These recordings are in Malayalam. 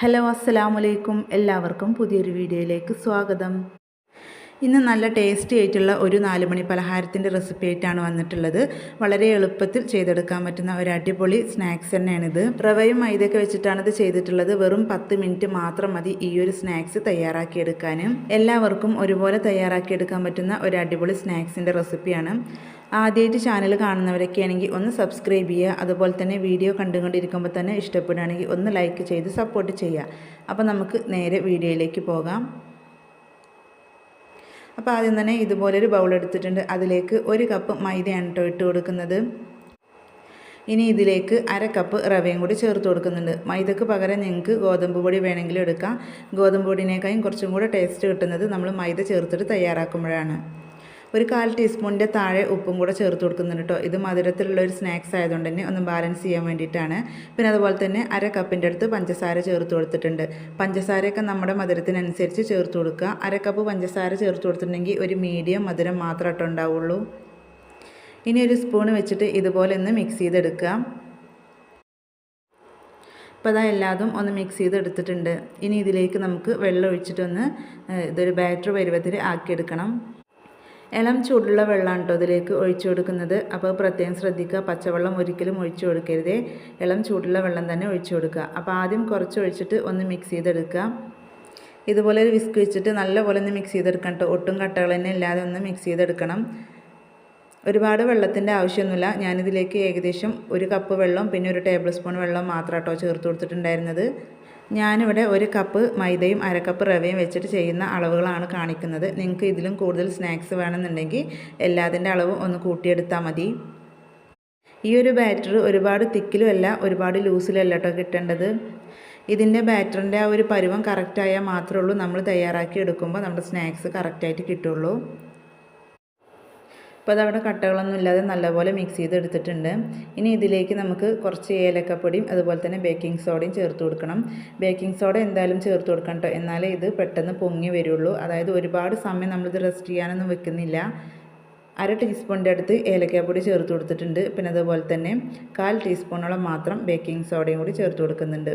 ഹലോ അസ്സലാമു അലൈക്കും. എല്ലാവർക്കും പുതിയൊരു വീഡിയോയിലേക്ക് സ്വാഗതം. ഇന്ന് നല്ല ടേസ്റ്റി ആയിട്ടുള്ള ഒരു 4 മണി പലഹാരത്തിൻ്റെ റെസിപ്പി ആയിട്ടാണ് വന്നിട്ടുള്ളത്. വളരെ എളുപ്പത്തിൽ ചെയ്തെടുക്കാൻ പറ്റുന്ന ഒരു അടിപൊളി സ്നാക്സ് തന്നെയാണിത്. റവയും മൈദയൊക്കെ വെച്ചിട്ടാണ് ഇത് ചെയ്തിട്ടുള്ളത്. വെറും 10 മിനിറ്റ് മാത്രം മതി ഈ ഒരു സ്നാക്സ് തയ്യാറാക്കിയെടുക്കാൻ. എല്ലാവർക്കും ഒരുപോലെ തയ്യാറാക്കിയെടുക്കാൻ പറ്റുന്ന ഒരു അടിപൊളി സ്നാക്സിൻ്റെ റെസിപ്പിയാണ്. ആദ്യമായിട്ട് ചാനൽ കാണുന്നവരൊക്കെ ആണെങ്കിൽ ഒന്ന് സബ്സ്ക്രൈബ് ചെയ്യുക. അതുപോലെ തന്നെ വീഡിയോ കണ്ടുകൊണ്ടിരിക്കുമ്പോൾ തന്നെ ഇഷ്ടപ്പെടുകയാണെങ്കിൽ ഒന്ന് ലൈക്ക് ചെയ്ത് സപ്പോർട്ട് ചെയ്യുക. അപ്പോൾ നമുക്ക് നേരെ വീഡിയോയിലേക്ക് പോകാം. അപ്പോൾ ആദ്യം തന്നെ ഇതുപോലൊരു ബൗൾ എടുത്തിട്ടുണ്ട്. അതിലേക്ക് 1 കപ്പ് മൈദയാണ് ഇട്ട് കൊടുക്കുന്നത്. ഇനി ഇതിലേക്ക് 1/2 കപ്പ് റവയും കൂടി ചേർത്ത് കൊടുക്കുന്നുണ്ട്. മൈദക്ക് പകരം നിങ്ങൾക്ക് ഗോതമ്പ് പൊടി വേണമെങ്കിലും എടുക്കാം. ഗോതമ്പ് പൊടിനേക്കാളും കുറച്ചും കൂടെ ടേസ്റ്റ് കിട്ടുന്നത് നമ്മൾ മൈദ ചേർത്തിട്ട് തയ്യാറാക്കുമ്പോഴാണ്. 1/4 ടീസ്പൂണിൻ്റെ താഴെ ഉപ്പും കൂടെ ചേർത്ത് കൊടുക്കുന്നുണ്ട് കേട്ടോ. ഇത് മധുരത്തിലുള്ള ഒരു സ്നാക്സ് ആയതുകൊണ്ട് തന്നെ ഒന്ന് ബാലൻസ് ചെയ്യാൻ വേണ്ടിയിട്ടാണ്. പിന്നെ അതുപോലെ തന്നെ 1/2 കപ്പിൻ്റെ അടുത്ത് പഞ്ചസാര ചേർത്ത് കൊടുത്തിട്ടുണ്ട്. പഞ്ചസാരയൊക്കെ നമ്മുടെ മധുരത്തിനനുസരിച്ച് ചേർത്ത് കൊടുക്കുക. 1/2 കപ്പ് പഞ്ചസാര ചേർത്ത് കൊടുത്തിട്ടുണ്ടെങ്കിൽ ഒരു മീഡിയം മധുരം മാത്രമേ ഉണ്ടാവുള്ളൂ. ഇനി ഒരു സ്പൂൺ വെച്ചിട്ട് ഇതുപോലെ ഒന്ന് മിക്സ് ചെയ്തെടുക്കുക. അപ്പോൾ അതാ എല്ലാതും ഒന്ന് മിക്സ് ചെയ്തെടുത്തിട്ടുണ്ട്. ഇനി ഇതിലേക്ക് നമുക്ക് വെള്ളം ഒഴിച്ചിട്ടൊന്ന് ഇതൊരു ബാറ്റർ പരുവത്തിൽ ആക്കിയെടുക്കണം. ഇളം ചൂടുള്ള വെള്ളമാണ് കേട്ടോ ഇതിലേക്ക് ഒഴിച്ചു കൊടുക്കുന്നത്. അപ്പോൾ പ്രത്യേകം ശ്രദ്ധിക്കുക, പച്ചവെള്ളം ഒരിക്കലും ഒഴിച്ചു കൊടുക്കരുതേ. ഇളം ചൂടുള്ള വെള്ളം തന്നെ ഒഴിച്ചു കൊടുക്കുക. അപ്പോൾ ആദ്യം കുറച്ച് ഒഴിച്ചിട്ട് ഒന്ന് മിക്സ് ചെയ്തെടുക്കുക. ഇതുപോലെ ഒരു വിസ്ക് വെച്ചിട്ട് നല്ലപോലെ ഒന്ന് മിക്സ് ചെയ്തെടുക്കണം കേട്ടോ. ഒട്ടും കട്ടകൾ തന്നെ ഇല്ലാതെ ഒന്ന് മിക്സ് ചെയ്തെടുക്കണം. ഒരുപാട് വെള്ളത്തിൻ്റെ ആവശ്യമൊന്നുമില്ല. ഞാനിതിലേക്ക് ഏകദേശം 1 കപ്പ് വെള്ളം പിന്നെ 1 ടേബിൾ സ്പൂൺ വെള്ളം മാത്രം കേട്ടോ ചേർത്ത് കൊടുത്തിട്ടുണ്ടായിരുന്നത്. ഞാനിവിടെ 1 കപ്പ് മൈദയും 1/2 കപ്പ് റവയും വെച്ചിട്ട് ചെയ്യുന്ന അളവുകളാണ് കാണിക്കുന്നത്. നിങ്ങൾക്ക് ഇതിലും കൂടുതൽ സ്നാക്സ് വേണമെന്നുണ്ടെങ്കിൽ എല്ലാത്തിൻ്റെ അളവും ഒന്ന് കൂട്ടിയെടുത്താൽ മതി. ഈ ഒരു ബാറ്റർ ഒരുപാട് തിക്കിലും അല്ല ഒരുപാട് ലൂസിലും അല്ല കേട്ടോ കിട്ടേണ്ടത്. ഇതിൻ്റെ ബാറ്ററിൻ്റെ ആ ഒരു പരുവം കറക്റ്റായാൽ മാത്രമേ ഉള്ളൂ നമ്മൾ തയ്യാറാക്കി എടുക്കുമ്പോൾ നമ്മുടെ സ്നാക്സ് കറക്റ്റായിട്ട് കിട്ടുള്ളൂ. അപ്പോൾ അതവിടെ കട്ടകളൊന്നും ഇല്ലാതെ നല്ലപോലെ മിക്സ് ചെയ്തെടുത്തിട്ടുണ്ട്. ഇനി ഇതിലേക്ക് നമുക്ക് കുറച്ച് ഏലക്കപ്പൊടിയും അതുപോലെ തന്നെ ബേക്കിംഗ് സോഡയും ചേർത്ത് കൊടുക്കണം. ബേക്കിംഗ് സോഡ എന്തായാലും ചേർത്ത് കൊടുക്കണം കേട്ടോ, എന്നാലേ ഇത് പെട്ടെന്ന് പൊങ്ങി വരുള്ളൂ. അതായത് ഒരുപാട് സമയം നമ്മളിത് റെസ്റ്റ് ചെയ്യാനൊന്നും വെക്കുന്നില്ല. 1/2 ടീസ്പൂണിൻ്റെ അടുത്ത് ഏലക്കാപ്പൊടി ചേർത്ത് കൊടുത്തിട്ടുണ്ട്. പിന്നെ അതുപോലെ തന്നെ 1/4 ടീസ്പൂണോളം മാത്രം ബേക്കിംഗ് സോഡയും കൂടി ചേർത്ത് കൊടുക്കുന്നുണ്ട്.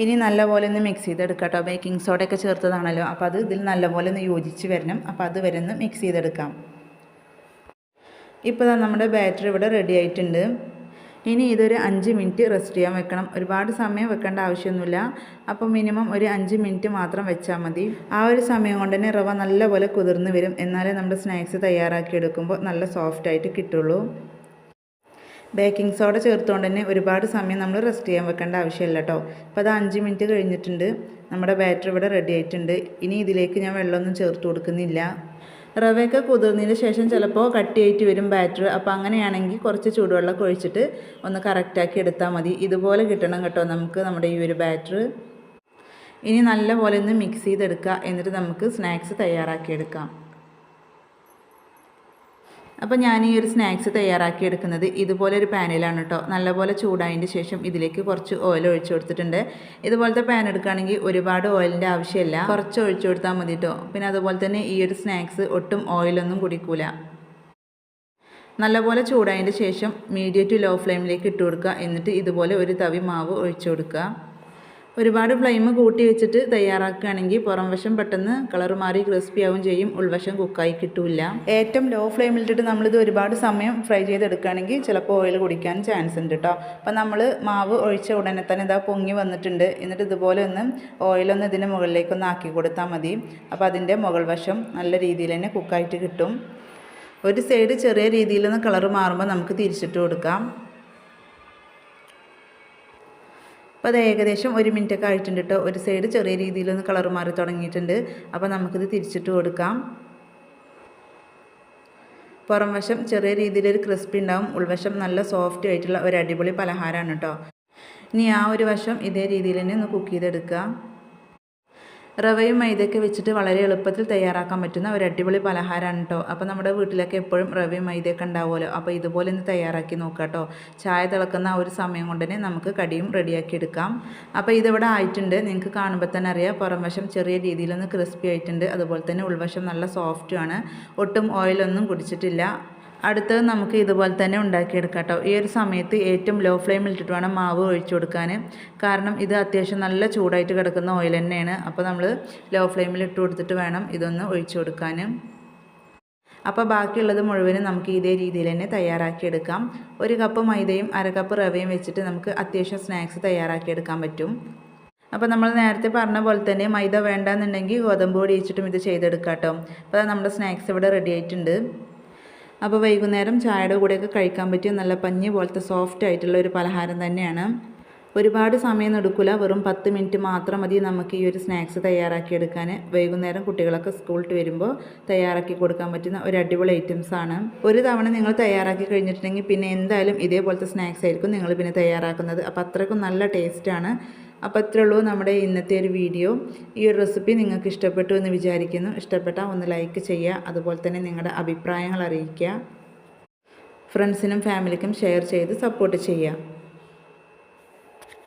ഇനി നല്ലപോലെ ഒന്ന് മിക്സ് ചെയ്തെടുക്കാം കേട്ടോ. ബേക്കിംഗ് സോഡയൊക്കെ ചേർത്തതാണല്ലോ, അപ്പോൾ അത് ഇതിൽ നല്ലപോലെ ഒന്ന് യോജിച്ച് വരണം. അപ്പോൾ അത് വരെ ഒന്ന് മിക്സ് ചെയ്തെടുക്കാം. ഇപ്പോൾ നമ്മുടെ ബാറ്റർ ഇവിടെ റെഡി ആയിട്ടുണ്ട്. ഇനി ഇതൊരു 5 മിനിറ്റ് റെസ്റ്റ് ചെയ്യാൻ വെക്കണം. ഒരുപാട് സമയം വെക്കേണ്ട ആവശ്യമൊന്നുമില്ല. അപ്പോൾ മിനിമം ഒരു 5 മിനിറ്റ് മാത്രം വെച്ചാൽ മതി. ആ ഒരു സമയം കൊണ്ട് തന്നെ റവ നല്ലപോലെ കുതിർന്ന് വരും. എന്നാലേ നമ്മുടെ സ്നാക്സ് തയ്യാറാക്കി എടുക്കുമ്പോൾ നല്ല സോഫ്റ്റായിട്ട് കിട്ടുള്ളൂ. ബേക്കിംഗ് സോഡ ചേർത്തുകൊണ്ട് തന്നെ ഒരുപാട് സമയം നമ്മൾ റെസ്റ്റ് ചെയ്യാൻ വെക്കേണ്ട ആവശ്യമില്ല കേട്ടോ. അപ്പോൾ അത് 5 മിനിറ്റ് കഴിഞ്ഞിട്ടുണ്ട്. നമ്മുടെ ബാറ്റർ ഇവിടെ റെഡി ആയിട്ടുണ്ട്. ഇനി ഇതിലേക്ക് ഞാൻ വെള്ളമൊന്നും ചേർത്ത് കൊടുക്കുന്നില്ല. റവയൊക്കെ കുതിർന്നതിന് ശേഷം ചിലപ്പോൾ കട്ടിയായിട്ട് വരും ബാറ്റർ. അപ്പോൾ അങ്ങനെയാണെങ്കിൽ കുറച്ച് ചൂടുവെള്ളം ഒഴിച്ചിട്ട് ഒന്ന് കറക്റ്റാക്കി എടുത്താൽ മതി. ഇതുപോലെ കിട്ടണം കേട്ടോ നമുക്ക് നമ്മുടെ ഈ ഒരു ബാറ്റർ. ഇനി നല്ലപോലെ ഒന്ന് മിക്സ് ചെയ്തെടുക്കുക. എന്നിട്ട് നമുക്ക് സ്നാക്സ് തയ്യാറാക്കിയെടുക്കാം. അപ്പോൾ ഞാൻ ഈ ഒരു സ്നാക്സ് തയ്യാറാക്കിയെടുക്കുന്നത് ഇതുപോലെ ഒരു പാനിലാണ് കേട്ടോ. നല്ലപോലെ ചൂടായതിൻ്റെ ശേഷം ഇതിലേക്ക് കുറച്ച് ഓയിൽ ഒഴിച്ചു കൊടുത്തിട്ടുണ്ട്. ഇതുപോലത്തെ പാൻ എടുക്കുകയാണെങ്കിൽ ഒരുപാട് ഓയിലിൻ്റെ ആവശ്യമില്ല, കുറച്ച് ഒഴിച്ചു കൊടുത്താൽ മതി കേട്ടോ. പിന്നെ അതുപോലെ തന്നെ ഈ ഒരു സ്നാക്സ് ഒട്ടും ഓയിലൊന്നും കുടിക്കൂല. നല്ലപോലെ ചൂടായതിൻ്റെ ശേഷം മീഡിയം ടു ലോ ഫ്ലെയിമിലേക്ക് ഇട്ട് കൊടുക്കുക. എന്നിട്ട് ഇതുപോലെ ഒരു തവി മാവ് ഒഴിച്ചു കൊടുക്കുക. ഒരുപാട് ഫ്ലെയിം കൂട്ടി വെച്ചിട്ട് തയ്യാറാക്കുകയാണെങ്കിൽ പുറം വശം പെട്ടെന്ന് കളർ മാറി ക്രിസ്പി ആവും ചെയ്യും, ഉൾവശം കുക്കായി കിട്ടില്ല. ഏറ്റവും ലോ ഫ്ലെയിമിലിട്ടിട്ട് നമ്മളിത് ഒരുപാട് സമയം ഫ്രൈ ചെയ്തെടുക്കുകയാണെങ്കിൽ ചിലപ്പോൾ ഓയിൽ കുടിക്കാൻ ചാൻസ് ഉണ്ട് കേട്ടോ. അപ്പോൾ നമ്മൾ മാവ് ഒഴിച്ച ഉടനെ തന്നെ ഇതാ പൊങ്ങി വന്നിട്ടുണ്ട്. എന്നിട്ട് ഇതുപോലെ ഒന്ന് ഓയിലൊന്ന് ഇതിൻ്റെ മുകളിലേക്കൊന്ന് ആക്കി കൊടുത്താൽ മതി. അപ്പോൾ അതിൻ്റെ മുകൾ വശം നല്ല രീതിയിൽ തന്നെ കുക്കായിട്ട് കിട്ടും. ഒരു സൈഡ് ചെറിയ രീതിയിലൊന്ന് കളർ മാറുമ്പോൾ നമുക്ക് തിരിച്ചിട്ട് കൊടുക്കാം. അപ്പോൾ അത് ഏകദേശം 1 മിനിറ്റൊക്കെ ആയിട്ടുണ്ട് കേട്ടോ. ഒരു സൈഡ് ചെറിയ രീതിയിലൊന്ന് കളർ മാറി തുടങ്ങിയിട്ടുണ്ട്. അപ്പോൾ നമുക്കിത് തിരിച്ചിട്ട് കൊടുക്കാം. പുറം വശം ചെറിയ രീതിയിലൊരു ക്രിസ്പി ഉണ്ടാവും, ഉൾവശം നല്ല സോഫ്റ്റ് ആയിട്ടുള്ള ഒരു അടിപൊളി പലഹാരമാണ് കേട്ടോ. ഇനി ആ ഒരു വശം ഇതേ രീതിയിൽ തന്നെ ഒന്ന് കുക്ക് ചെയ്തെടുക്കുക. റവയും മൈദയൊക്കെ വെച്ചിട്ട് വളരെ എളുപ്പത്തിൽ തയ്യാറാക്കാൻ പറ്റുന്ന ഒരു അടിപൊളി പലഹാരമാണ് കേട്ടോ. അപ്പോൾ നമ്മുടെ വീട്ടിലൊക്കെ എപ്പോഴും റവയും മൈദയൊക്കെ ഉണ്ടാവുമല്ലോ. അപ്പോൾ ഇതുപോലെ ഒന്ന് തയ്യാറാക്കി നോക്കാം കേട്ടോ. ചായ തിളക്കുന്ന ആ ഒരു സമയം കൊണ്ട് തന്നെ നമുക്ക് കടിയും റെഡിയാക്കി എടുക്കാം. അപ്പോൾ ഇതിവിടെ ആയിട്ടുണ്ട്. നിങ്ങൾക്ക് കാണുമ്പോൾ തന്നെ അറിയാം, പുറം വശം ചെറിയ രീതിയിലൊന്ന് ക്രിസ്പി ആയിട്ടുണ്ട്. അതുപോലെ തന്നെ ഉൾവശം നല്ല സോഫ്റ്റുമാണ്, ഒട്ടും ഓയിലൊന്നും കുടിച്ചിട്ടില്ല. അടുത്തത് നമുക്ക് ഇതുപോലെ തന്നെ ഉണ്ടാക്കിയെടുക്കാം കേട്ടോ. ഈ ഒരു സമയത്ത് ഏറ്റവും ലോ ഫ്ലെയിമിൽ ഇട്ടിട്ട് വേണം മാവ് ഒഴിച്ചു കൊടുക്കാൻ. കാരണം ഇത് അത്യാവശ്യം നല്ല ചൂടായിട്ട് കിടക്കുന്ന ഓയിൽ തന്നെയാണ്. അപ്പോൾ നമ്മൾ ലോ ഫ്ലെയിമിൽ ഇട്ട് കൊടുത്തിട്ട് വേണം ഇതൊന്ന് ഒഴിച്ചു കൊടുക്കാൻ. അപ്പോൾ ബാക്കിയുള്ളത് മുഴുവനും നമുക്ക് ഇതേ രീതിയിൽ തന്നെ തയ്യാറാക്കിയെടുക്കാം. 1 കപ്പ് മൈദയും 1/2 കപ്പ് റവയും വെച്ചിട്ട് നമുക്ക് അത്യാവശ്യം സ്നാക്സ് തയ്യാറാക്കിയെടുക്കാൻ പറ്റും. അപ്പോൾ നമ്മൾ നേരത്തെ പറഞ്ഞ പോലെ തന്നെ മൈദ വേണ്ടാന്നുണ്ടെങ്കിൽ ഗോതമ്പ് പൊടി വെച്ചിട്ടും ഇത് ചെയ്തെടുക്കാം കേട്ടോ. അപ്പോൾ നമ്മുടെ സ്നാക്സ് ഇവിടെ റെഡി ആയിട്ടുണ്ട്. അപ്പോൾ വൈകുന്നേരം ചായയുടെ കൂടെയൊക്കെ കഴിക്കാൻ പറ്റിയ നല്ല പഞ്ഞി പോലത്തെ സോഫ്റ്റ് ആയിട്ടുള്ള ഒരു പലഹാരം തന്നെയാണ്. ഒരുപാട് സമയം എടുക്കില്ല, വെറും 10 മിനിറ്റ് മാത്രം മതി നമുക്ക് ഈ ഒരു സ്നാക്സ് തയ്യാറാക്കിയെടുക്കാൻ. വൈകുന്നേരം കുട്ടികളൊക്കെ സ്കൂളിൽ വരുമ്പോൾ തയ്യാറാക്കി കൊടുക്കാൻ പറ്റുന്ന ഒരു അടിപൊളി ഐറ്റംസാണ്. ഒരു തവണ നിങ്ങൾ തയ്യാറാക്കി കഴിഞ്ഞിട്ടുണ്ടെങ്കിൽ പിന്നെ എന്തായാലും ഇതേപോലത്തെ സ്നാക്സ് ആയിരിക്കും നിങ്ങൾ പിന്നെ തയ്യാറാക്കുന്നത്. അപ്പോൾ അത്രയ്ക്കും നല്ല ടേസ്റ്റാണ്. അപ്പോൾ അത്രേ ഉള്ളൂ നമ്മുടെ ഇന്നത്തെ ഒരു വീഡിയോ. ഈ ഒരു റെസിപ്പി നിങ്ങൾക്ക് ഇഷ്ടപ്പെട്ടു എന്ന് വിചാരിക്കുന്നു. ഇഷ്ടപ്പെട്ടാൽ ഒന്ന് ലൈക്ക് ചെയ്യുക, അതുപോലെ തന്നെ നിങ്ങളുടെ അഭിപ്രായങ്ങൾ അറിയിക്കുക. ഫ്രണ്ട്സിനും ഫാമിലിക്കും ഷെയർ ചെയ്ത് സപ്പോർട്ട് ചെയ്യുക.